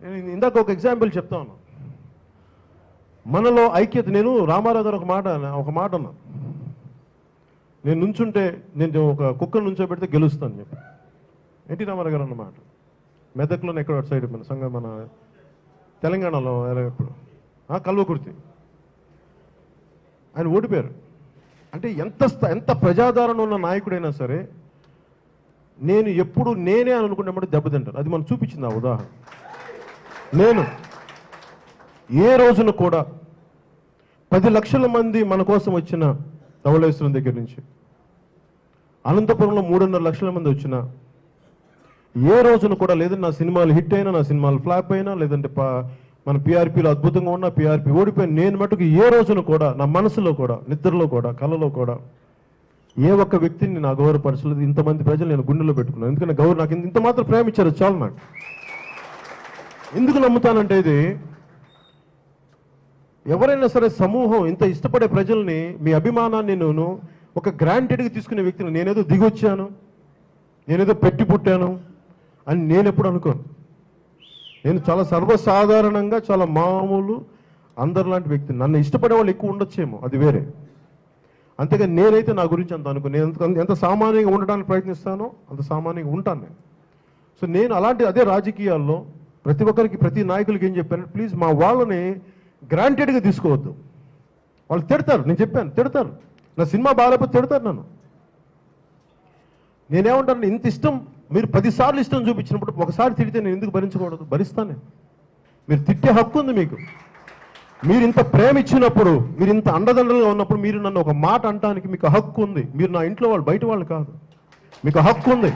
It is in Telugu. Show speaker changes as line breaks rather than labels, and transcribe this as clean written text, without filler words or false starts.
నేను ఇందాక ఒక ఎగ్జాంపుల్ చెప్తాను. మనలో ఐక్యత. నేను రామారావు గారు ఒక మాట అన్నా, నేను నుంచుంటే నేను ఒక కుక్కను నుంచోబెడితే గెలుస్తాను చెప్పి. ఎన్టీ రామారావు గారు అన్నమాట. మెదక్లోనే ఎక్కడ సైడ్ మన సంఘం, మన తెలంగాణలో ఇప్పుడు కల్వకుర్తి, ఆయన ఓడిపోయారు. అంటే ఎంత ప్రజాదరణ ఉన్న నాయకుడైనా సరే నేను ఎప్పుడు నేనే అని అనుకున్నప్పుడు దెబ్బతింటారు. అది మనం చూపించింది ఆ ఉదాహరణ. నేను ఏ రోజున కూడా 10 లక్షల మంది మన కోసం వచ్చిన ధవళేశ్వరం దగ్గర నుంచి అనంతపురంలో 3.5 లక్షల మంది వచ్చిన ఏ రోజున కూడా లేదంటే నా సినిమాలు హిట్ అయినా, నా సినిమాలు ఫ్లాప్ అయినా, లేదంటే మన పిఆర్పీలో అద్భుతంగా ఉన్న పిఆర్పీ ఓడిపోయిన నేను మటుకు ఏ రోజున కూడా నా మనసులో కూడా, నిద్రలో కూడా, కళలో కూడా ఏ ఒక్క వ్యక్తిని నా గౌరవపరచలేదు. ఇంతమంది ప్రజలు నేను గుండెలో పెట్టుకున్నాను. ఎందుకంటే నాకు ఇంత మాత్రం ప్రేమ ఇచ్చారు చాలు. నాకు ఎందుకు నమ్ముతానంటే ఇది ఎవరైనా సరే సమూహం ఇంత ఇష్టపడే ప్రజల్ని, మీ అభిమానాన్ని నేను ఒక గ్రాంటెడ్గా తీసుకునే వ్యక్తిని, నేనేదో దిగొచ్చాను, నేనేదో పెట్టి పుట్టాను అని నేను ఎప్పుడు అనుకోను. నేను చాలా సర్వసాధారణంగా, చాలా మామూలు అందరిలాంటి వ్యక్తిని. నన్ను ఇష్టపడే వాళ్ళు ఎక్కువ ఉండొచ్చేమో, అది వేరే. అంతేగాని నేనైతే నా గురించి అంత అనుకో. నేను ఎంత సామాన్యంగా ఉండడానికి ప్రయత్నిస్తానో అంత సామాన్యంగా ఉంటాను నేను. సో నేను అదే రాజకీయాల్లో ప్రతి ఒక్కరికి, ప్రతి నాయకులకి ఏం చెప్పాను, ప్లీజ్ మా వాళ్ళని గ్రాంటెడ్గా తీసుకోవద్దు. వాళ్ళు తిడతారు, నేను చెప్పాను, తిడతారు. నా సినిమా బాగాలేకపోతే తిడతారు నన్ను. నేనేమంటాను, ఇంత ఇష్టం మీరు 10 సార్లు ఇష్టం చూపించినప్పుడు ఒకసారి తిడితే నేను ఎందుకు భరించకూడదు? భరిస్తాను నేను. మీరు తిట్టే హక్కు ఉంది మీకు. మీరు ఇంత ప్రేమ ఇచ్చినప్పుడు, మీరు ఇంత అండదండలుగా ఉన్నప్పుడు మీరు నన్ను ఒక మాట అంటానికి మీకు హక్కు ఉంది. మీరు నా ఇంట్లో వాళ్ళు, బయట వాళ్ళు కాదు. మీకు హక్కు ఉంది.